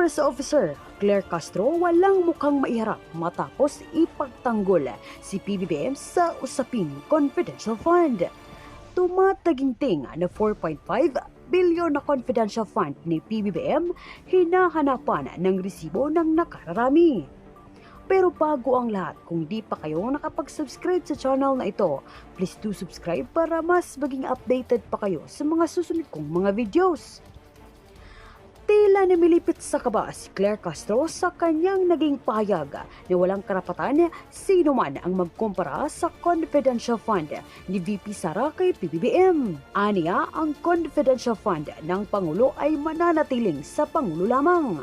Press Officer Claire Castro walang mukhang maiharap matapos ipagtanggol si PBBM sa usaping confidential fund. Tumataginting na 4.5 bilyon na confidential fund ni PBBM hinahanapan ng resibo ng nakararami. Pero bago ang lahat, kung di pa kayo nakapag-subscribe sa channel na ito, please do subscribe para mas maging updated pa kayo sa mga susunod kong mga videos. Tila namilipit sa kaba si Claire Castro sa kanyang naging pahayag na walang karapatan sino man ang magkumpara sa confidential fund ni VP Sara kay PBBM. Aniya, ang confidential fund ng Pangulo ay mananatiling sa Pangulo lamang.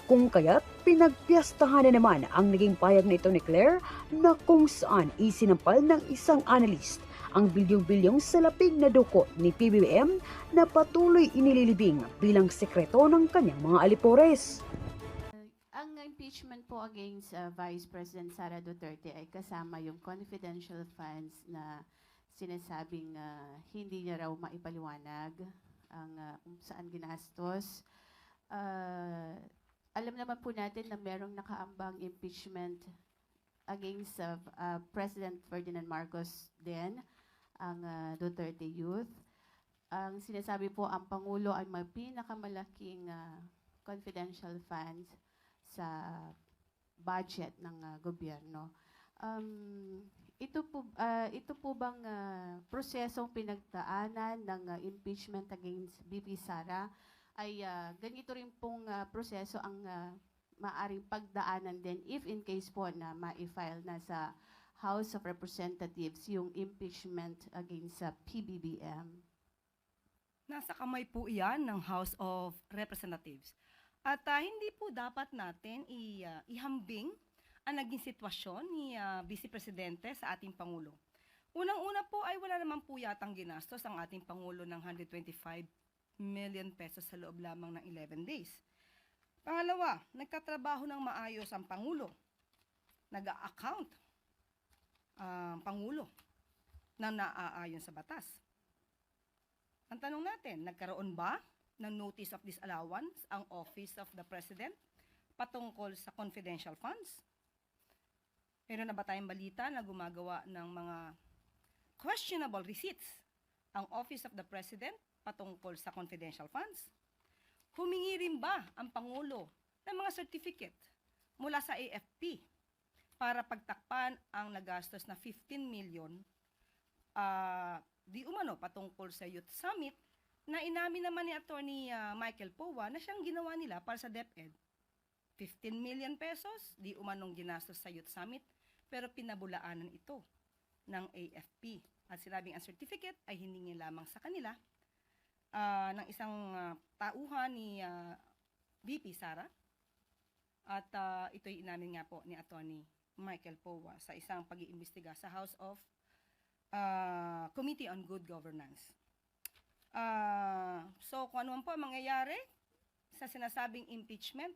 Kung kaya't pinagpiyastahan na naman ang naging payag nito ni Claire na kung saan isinampal ng isang analyst ang bilyong-bilyong salapig na dukot ni PBBM na patuloy inililibing bilang sekreto ng kanyang mga alipores. Ang impeachment po against Vice President Sara Duterte ay kasama yung confidential funds na sinasabing hindi niya raw maipaliwanag ang kung saan ginastos. Alam naman po natin na merong nakaambang impeachment against President Ferdinand Marcos din, ang Duterte Youth. Ang sinasabi po, ang Pangulo ay may pinakamalaking confidential funds sa budget ng gobyerno. Ito po bang prosesong pinagdaanan ng impeachment against VP Sara ay ganito rin pong proseso ang maaring pagdaanan din if in case po na ma-file na sa House of Representatives yung impeachment against sa PBBM? Nasa kamay po iyan ng House of Representatives. At hindi po dapat natin ihambing ang naging sitwasyon ni Vice Presidente sa ating Pangulo. Unang-una po ay wala naman po yatang ginastos ang ating Pangulo ng 125 million pesos sa loob lamang ng 11 days. Pangalawa, nagkatrabaho ng maayos ang Pangulo. Nag-a-account ang Pangulo na naaayon sa batas. Ang tanong natin, nagkaroon ba ng notice of disallowance ang Office of the President patungkol sa confidential funds? Meron na ba tayong balita na gumagawa ng mga questionable receipts ang Office of the President patungkol sa confidential funds? Humingi rin ba ang Pangulo ng mga certificate mula sa AFP para pagtakpan ang nagastos na 15 million di umano patungkol sa Youth Summit na inamin naman ni Attorney Michael Powa na siyang ginawa nila para sa DepEd. 15 million pesos di umanong ginastos sa Youth Summit pero pinabulaanan ito ng AFP. At sinabing ang certificate ay hiningi lamang sa kanila ng isang tauhan ni VP Sara. At ito'y inamin nga po ni Attorney Michael Powa sa isang pag-iimbestiga sa House of Committee on Good Governance. So kung ano man po mangyayari sa sinasabing impeachment,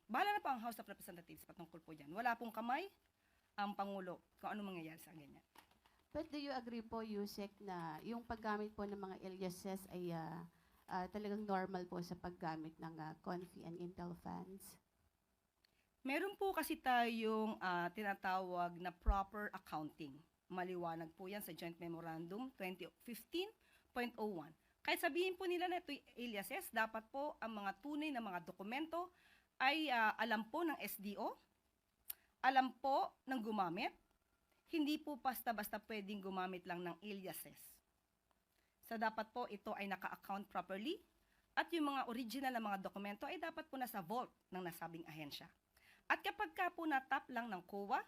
bahala na po ang House of Representatives patungkol po dyan. Wala pong kamay ang Pangulo kung ano mangyayari sa ganyan. But do you agree po, Yusek, na yung paggamit po ng mga aliases ay talagang normal po sa paggamit ng Confi and Intel funds? Meron po kasi tayong tinatawag na proper accounting. Maliwanag po yan sa Joint Memorandum 2015.01. Kahit sabihin po nila na ito'y aliases, dapat po ang mga tunay na mga dokumento ay alam po ng SDO, alam po ng gumamit, hindi po basta-basta pwedeng gumamit lang ng aliases. So dapat po ito ay naka-account properly at yung mga original na mga dokumento ay dapat po nasa vault ng nasabing ahensya. At kapag ka po natap lang ng COA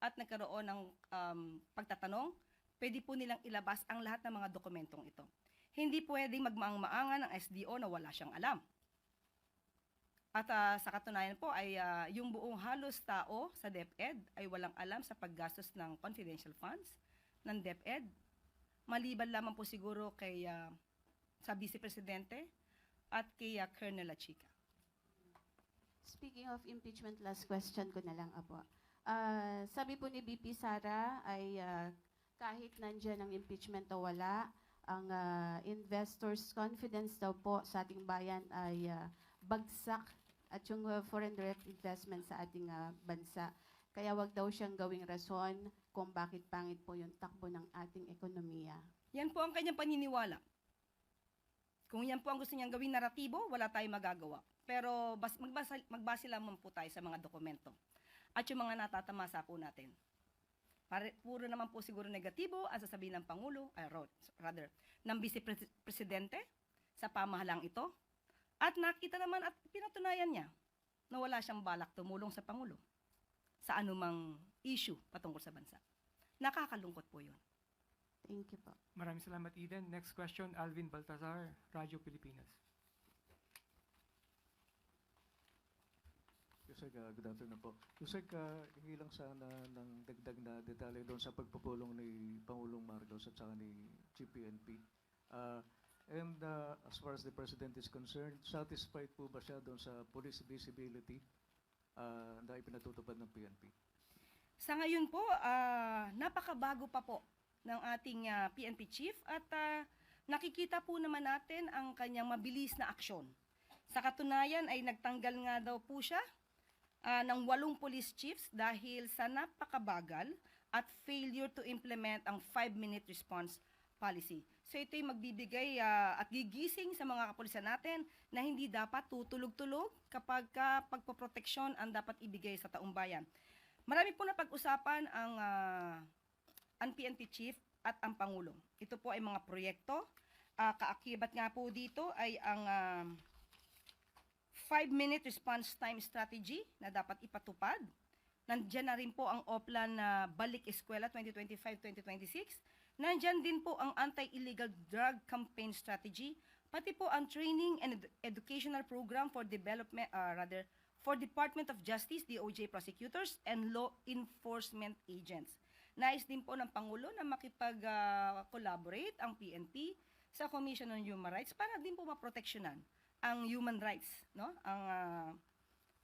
at nagkaroon ng pagtatanong, pwede po nilang ilabas ang lahat ng mga dokumentong ito. Hindi pwedeng magmaang-maangan ng SDO na wala siyang alam. At sa katunayan po ay yung buong halos tao sa DepEd ay walang alam sa paggastos ng confidential funds ng DepEd. Maliban lamang po siguro kay sa Vice Presidente at kay Colonel Lachica. Speaking of impeachment, last question ko na lang, Apo. Sabi po ni VP Sara ay kahit nandyan ang impeachment o wala, ang investors' confidence daw po sa ating bayan ay bagsak at yung foreign direct investment sa ating bansa. Kaya wag daw siyang gawing rason kung bakit pangit po yung takbo ng ating ekonomiya. Yan po ang kanyang paniniwala. Kung yan po ang gusto niyang gawing naratibo, wala tayong magagawa. Pero magbase lamang po tayo sa mga dokumento at yung mga natatamasa po natin. Puro naman po siguro negatibo ang sasabihin ng Pangulo, ng Vice Presidente sa pamahalang ito. At nakita naman at pinatunayan niya na wala siyang balak tumulong sa Pangulo sa anumang issue patungkol sa bansa. Nakakalungkot po yun. Thank you po. Maraming salamat, Eden. Next question, Alvin Baltazar, Radyo Pilipinas. Yusek, good afternoon po. Yusek, hingi lang sana ng dagdag na detalye doon sa pagpupulong ni Pangulong Marcos at saka ni GPNP. As far as the President is concerned, satisfied po ba siya doon sa police visibility na ipinatutupad ng PNP? Sa ngayon po, napakabago pa po ng ating PNP chief at nakikita po naman natin ang kanyang mabilis na aksyon. Sa katunayan ay nagtanggal nga daw po siya ng 8 police chiefs dahil sa napakabagal at failure to implement ang 5-minute response policy. So ito'y magbibigay at gigising sa mga kapulisan natin na hindi dapat tutulog-tulog kapag pagpoproteksyon ang dapat ibigay sa taong bayan. Marami po na pag-usapan ang PNP chief at ang Pangulo. Ito po ay mga proyekto. Kaakibat nga po dito ay ang 5-minute response time strategy na dapat ipatupad. Nandiyan na rin po ang OPLAN na Balik Eskwela 2025-2026. Nandiyan din po ang Anti-Illegal Drug Campaign Strategy, pati po ang Training and Educational Program for for Department of Justice, DOJ prosecutors, and law enforcement agents. Nais din po ng Pangulo na makipag-collaborate ang PNP sa Commission on Human Rights para din po maproteksyonan ang human rights, no?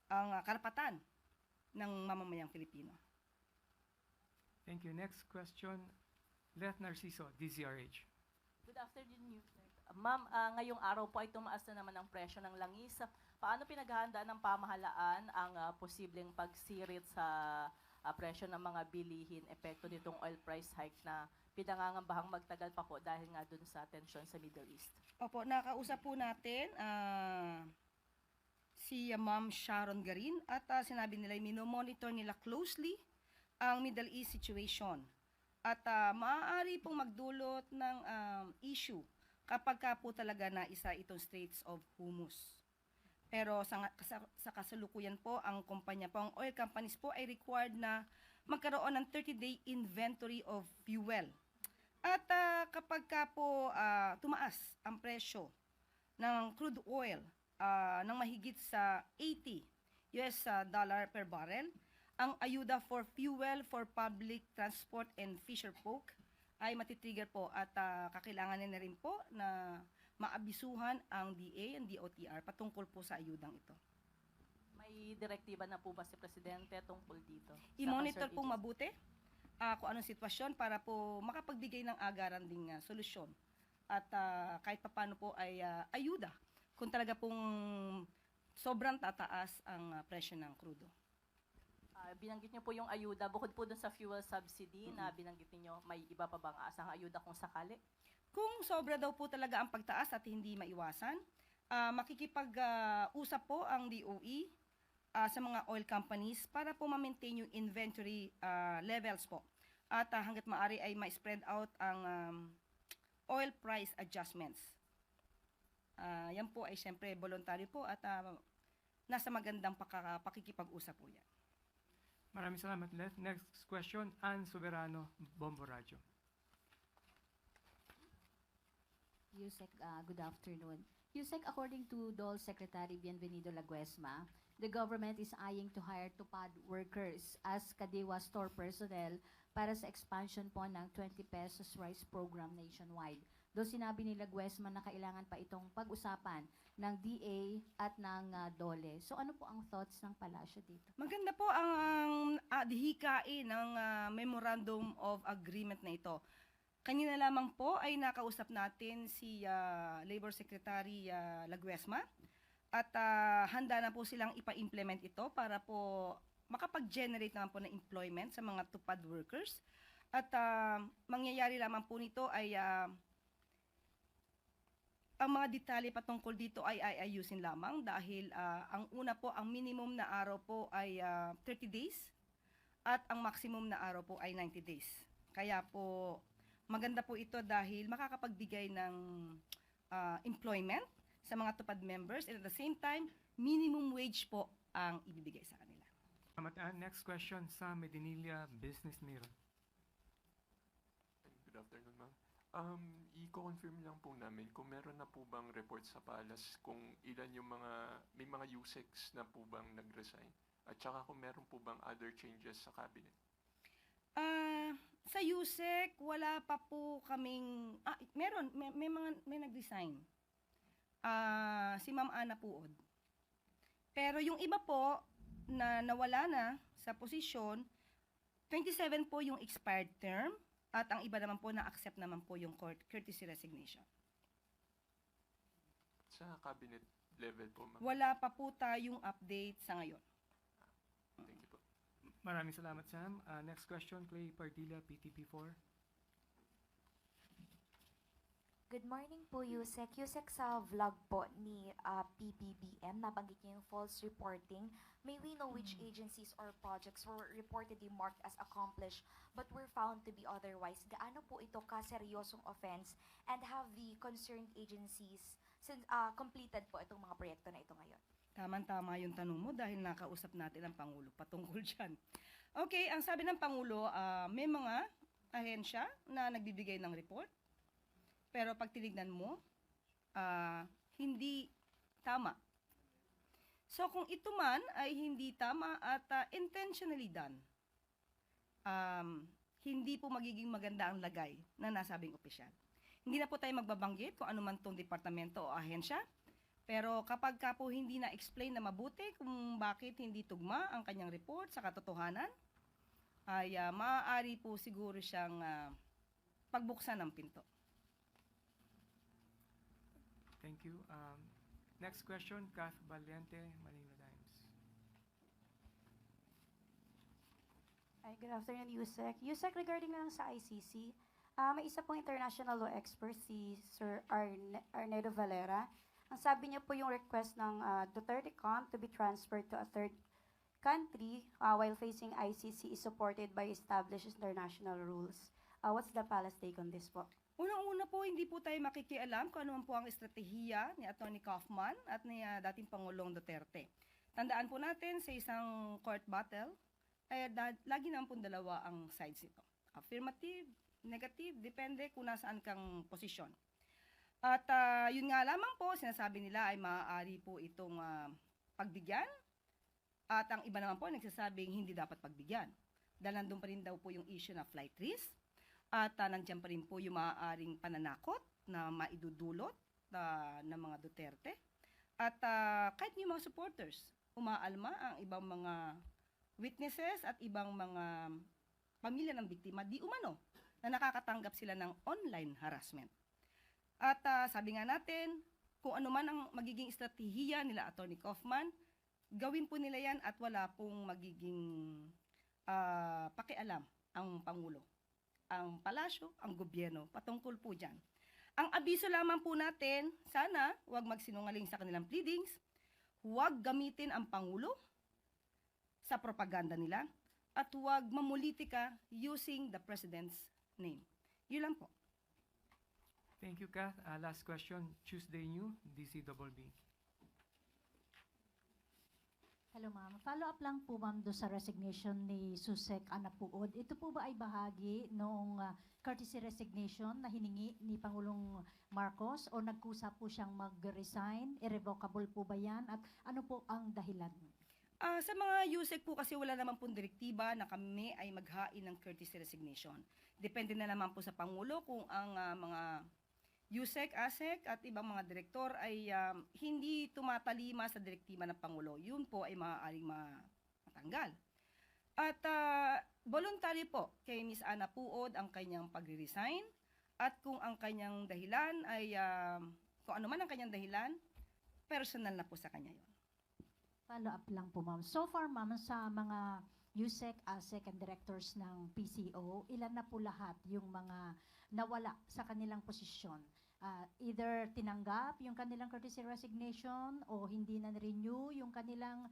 Ang karapatan ng mamamayang Pilipino. Thank you. Next question, Leth Narciso, DZRH. Good afternoon, Yusek. Ma'am, ngayong araw po ay tumaas na naman ang presyo ng langis. Paano pinaghahandaan ng pamahalaan ang posibleng pagsirit sa presyo ng mga bilihin, epekto nitong oil price hike na pinangangambahang magtagal pa po dahil nga dun sa tensyon sa Middle East? Opo, nakausap po natin si Ma'am Sharon Garin at sinabi nila minomonitor nila closely ang Middle East situation. At maaari pong magdulot ng issue kapag ka po talaga na isa itong Straits of Hormuz. Pero sa kasalukuyan po, ang kumpanya po, ang oil companies po ay required na magkaroon ng 30-day inventory of fuel. At kapag ka po tumaas ang presyo ng crude oil ng mahigit sa $80 per barrel, ang ayuda for fuel for public transport and fisher folk ay matitrigger po at kakailangan na rin po na maabisuhan ang DA and DOTR patungkol po sa ayudang ito. May direktiba na po ba si Presidente tungkol dito? I-monitor po mabuti kung anong sitwasyon para po makapagbigay ng agaran ding solusyon. At kahit paano po ay ayuda kung talaga pong sobrang tataas ang presyo ng krudo. Binanggit niyo po yung ayuda, bukod po dun sa fuel subsidy na binanggit niyo, may iba pa bang asang ayuda kung sakali? Kung sobra daw po talaga ang pagtaas at hindi maiwasan, makikipag-usap po ang DOE sa mga oil companies para po ma-maintain yung inventory levels po. At hanggat maaari ay ma-spread out ang oil price adjustments. Yan po ay siyempre voluntary po at nasa magandang pakikipag-usap po yan. Maraming salamat, Leth. Next question, Ann Soberano, Bombo Radyo. Yusek, good afternoon. Yusek, according to DOL Secretary Bienvenido Laguesma, the government is eyeing to hire tupad workers as Kadewa store personnel para sa expansion po ng 20 pesos rice program nationwide. Doon sinabi ni Laguesma na kailangan pa itong pag-usapan ng DA at ng DOLE. So ano po ang thoughts ng palasyo dito? Maganda po ang hikain ng Memorandum of Agreement na ito. Kanina lamang po ay nakausap natin si Labor Secretary Laguesma At handa na po silang ipa-implement ito para po makapag-generate naman po ng employment sa mga tupad workers. At mangyayari lamang po nito ay ang mga detalye patungkol dito ay ayusin lamang dahil ang una po, ang minimum na araw po ay 30 days at ang maximum na araw po ay 90 days. Kaya po maganda po ito dahil makakapagbigay ng employment sa mga tupad members and at the same time, minimum wage po ang ibibigay sa kanila. Next question sa Medinilla Business Mirror. Good afternoon, ma'am. I-confirm lang po namin kung meron na po bang report sa Palace kung ilan yung may mga USECs na po bang nag-resign at saka kung meron po bang other changes sa cabinet. Sa USEC, wala pa po kaming, meron, may nag-resign. Si Ma'am Ana Puod. Pero yung iba po na nawala na sa posisyon, 27 po yung expired term at ang iba naman po na-accept naman po yung courtesy resignation. Sa cabinet level po, ma'am. Wala pa po tayong update sa ngayon. Thank you po. Maraming salamat, Sam. Next question, Clay Pardilla, PTP4. Good morning po, Yusek. Yusek, sa vlog po ni PBBM, nabanggit niyo yung false reporting. May we know which agencies or projects were reportedly marked as accomplished but were found to be otherwise? Gaano po ito kaseryosong offense and have the concerned agencies completed po itong mga proyekto na ito ngayon? Tama-tama yung tanong mo dahil nakausap natin ang Pangulo patungkol dyan. Okay, ang sabi ng Pangulo, may mga ahensya na nagbibigay ng report. Pero pag tinignan mo, hindi tama. So kung ito man ay hindi tama at intentionally done, hindi po magiging maganda ang lagay na nasabing opisyal. Hindi na po tayo magbabanggit kung ano man tong departamento o ahensya, pero kapag ka po hindi na-explain na mabuti kung bakit hindi tugma ang kanyang report sa katotohanan, ay maaari po siguro siyang pagbuksan ng pinto. Thank you. Next question, Kath Valiente, Manila Times. Hi, good afternoon, Yusek. Yusek, regarding lang sa ICC, may isa pong international law expert, si Sir Arnedo Valera. Ang sabi niya po yung request ng Duterte camp to be transferred to a third country while facing ICC is supported by established international rules. What's the palace take on this po? Unang-una po, hindi po tayo makikialam kung ano man po ang estratehiya ni Atty. Kaufman at ni dating Pangulong Duterte. Tandaan po natin sa isang court battle, lagi naman po dalawa ang sides ito. Affirmative, negative, depende kung nasaan kang posisyon. At yun nga lamang po, sinasabi nila ay maaari po itong pagbigyan at ang iba naman po nagsasabing hindi dapat pagbigyan. Dahil nandun pa rin daw po yung issue na flight risk. At nandiyan pa rin po yung maaaring pananakot na maidudulot ng mga Duterte. At kahit yung mga supporters, umaalma ang ibang mga witnesses at ibang mga pamilya ng biktima, di umano, na nakakatanggap sila ng online harassment. At sabi nga natin, kung ano man ang magiging estratehiya nila Atty. Kaufman, gawin po nila yan at wala pong magiging pakialam ang Pangulo, ang palasyo, ang gobyerno, patungkol po dyan. Ang abiso lamang po natin, sana huwag magsinungaling sa kanilang pleadings, huwag gamitin ang Pangulo sa propaganda nila, at huwag mamulitika using the President's name. Yun lang po. Thank you, Kath. Last question, Tuesday New, DCBB. Hello, ma'am. Follow up lang po, ma'am, do sa resignation ni Susek Ana Puod. Ito po ba ay bahagi noong courtesy resignation na hiningi ni Pangulong Marcos o nagkusa po siyang mag-resign? Irrevocable po ba yan? At ano po ang dahilan? Sa mga USEC po kasi wala naman pong direktiba na kami ay maghain ng courtesy resignation. Depende na naman po sa Pangulo kung ang mga USEC, ASEC at ibang mga direktor ay hindi tumatalima sa direktiba ng Pangulo. Yun po ay maaaring matanggal. At voluntary po kay Ms. Ana Puod ang kanyang pagre-resign at kung ang kanyang dahilan ay, kung ano man ang kanyang dahilan, personal na po sa kanya yon. Follow up lang po, ma'am. So far, ma'am, sa mga USEC, ASEC, and directors ng PCO, ilan na po lahat yung mga nawala sa kanilang posisyon? Either tinanggap yung kanilang courtesy resignation o hindi na renew yung kanilang